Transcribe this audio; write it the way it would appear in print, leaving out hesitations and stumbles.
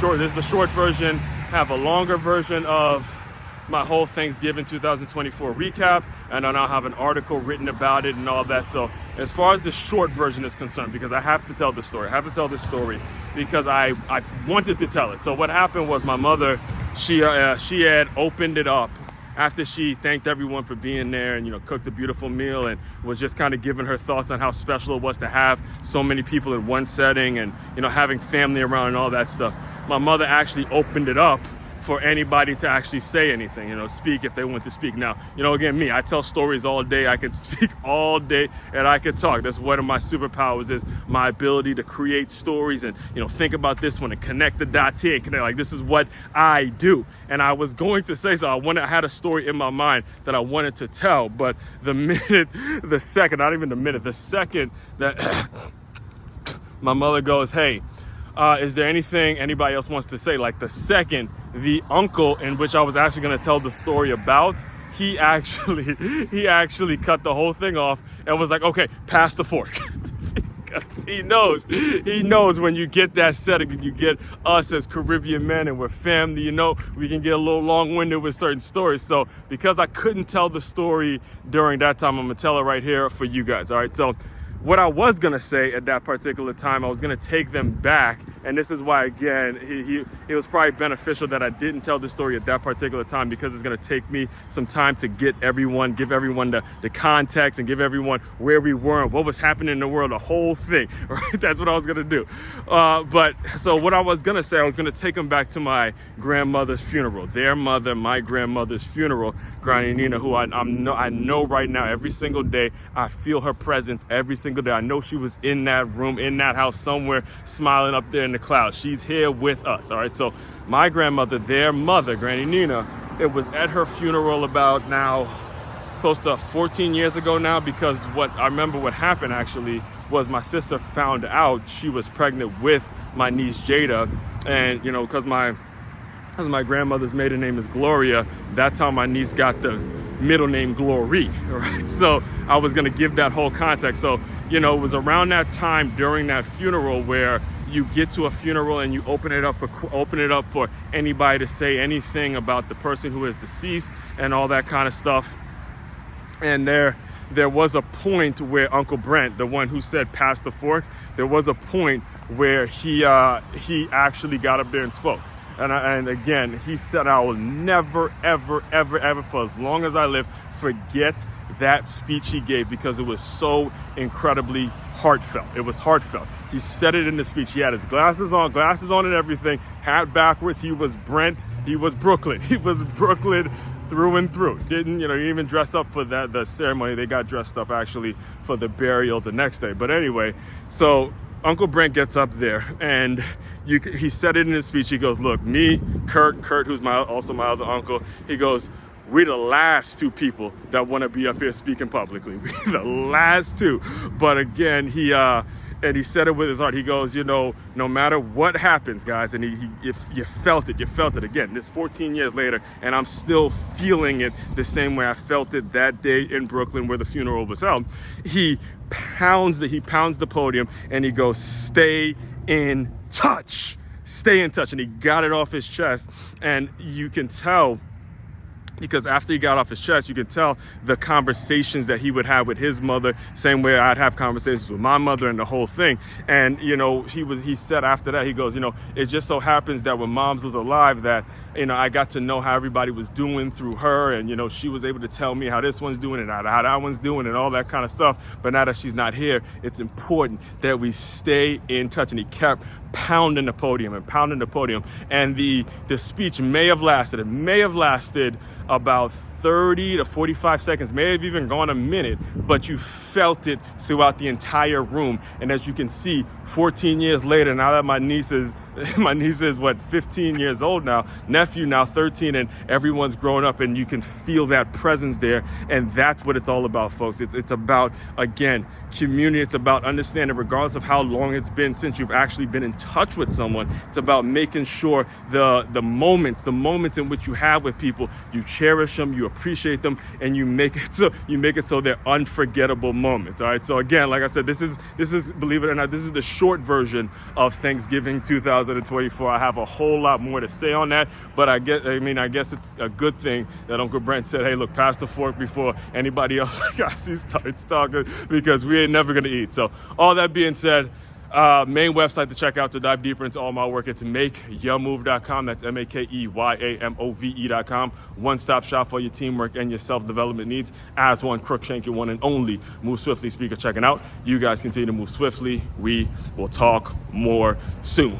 This is the short version. Have a longer version of my whole Thanksgiving 2024 recap, and I now have an article written about it and all that. So as far as the short version is concerned, because I have to tell this story, because I wanted to tell it. So what happened was my mother, she had opened it up after she thanked everyone for being there and, cooked a beautiful meal and was just kind of giving her thoughts on how special it was to have so many people in one setting and, having family around and all that stuff. My mother actually opened it up for anybody to actually say anything, speak if they want to speak. Now, again, me, I tell stories all day. I can speak all day and I can talk. That's one of my superpowers, is my ability to create stories and, think about this one and connect the dots here and connect. Like, this is what I do. And I was going to say, I had a story in my mind that I wanted to tell, but the second that my mother goes, hey, is there anything anybody else wants to say? Like, the second the uncle in which I was actually going to tell the story about, he actually cut the whole thing off and was like, okay, pass the fork. Because he knows when you get that setting and you get us as Caribbean men and we're family, we can get a little long-winded with certain stories. So because I couldn't tell the story during that time, I'm going to tell it right here for you guys. All right. So what I was going to say at that particular time, I was going to take them back. And this is why, again, it was probably beneficial that I didn't tell the story at that particular time, because it's going to take me some time to give everyone the context and give everyone where we were and what was happening in the world, the whole thing. Right? That's what I was going to do. But so what I was going to say, I was going to take them back to my grandmother's funeral, their mother, my grandmother's funeral, Granny Nina, who I know right now, every single day, I feel her presence every single day. I know she was in that room, in that house somewhere, smiling up there in the clouds. She's here with us. All right. So my grandmother, their mother, Granny Nina, it was at her funeral about now close to 14 years ago now, because what I remember what happened actually was my sister found out she was pregnant with my niece Jada, and because my grandmother's maiden name is Gloria, that's how my niece got the middle name Glory. All right. So I was going to give that whole context. So, it was around that time during that funeral where you get to a funeral and you open it up for anybody to say anything about the person who is deceased and all that kind of stuff. And there was a point where Uncle Brent, the one who said pass the fork, there was a point where he actually got up there and spoke. And again, he said, I will never, ever, ever, ever, for as long as I live, forget that speech he gave, because it was so incredibly heartfelt. It was heartfelt. He said it in the speech. He had his glasses on and everything, hat backwards. He was Brent. He was Brooklyn. He was Brooklyn through and through. Didn't even dress up for the ceremony. They got dressed up actually for the burial the next day. But anyway, so Uncle Brent gets up there and he said it in his speech. He goes, look, me, Kurt, who's also my other uncle, he goes, we're the last two people that want to be up here speaking publicly. We're the last two. But again, he said it with his heart. He goes, no matter what happens, guys, and if you felt it again, this 14 years later, and I'm still feeling it the same way I felt it that day in Brooklyn where the funeral was held. He pounds the podium and he goes, stay in touch. And he got it off his chest, and you can tell, because after he got off his chest, you can tell the conversations that he would have with his mother, same way I'd have conversations with my mother and the whole thing. And, he said after that, he goes, it just so happens that when Moms was alive that, I got to know how everybody was doing through her. And, she was able to tell me how this one's doing and how that one's doing and all that kind of stuff. But now that she's not here, it's important that we stay in touch. And he kept pounding the podium. And the speech may have lasted about 30 to 45 seconds, may have even gone a minute, but you felt it throughout the entire room. And as you can see, 14 years later, now that my niece is 15 years old now, nephew now 13, and everyone's grown up, and you can feel that presence there. And that's what it's all about, folks. It's about, again, community. It's about understanding, regardless of how long it's been since you've actually been in touch with someone, it's about making sure the moments in which you have with people, you cherish them, you appreciate them, and you make it so they're unforgettable moments. All right. So again, like I said, this is believe it or not, this is the short version of Thanksgiving 2024. I have a whole lot more to say on that, but I guess it's a good thing that Uncle Brent said, hey, look, pass the fork before anybody else starts talking, because we ain't never gonna eat. So all that being said, main website to check out to dive deeper into all my work at makeyourmove.com. That's makeyourmove.com. One-stop shop for your teamwork and your self-development needs. As one, Crookshank, your one and only Move Swiftly speaker checking out. You guys continue to move swiftly. We will talk more soon.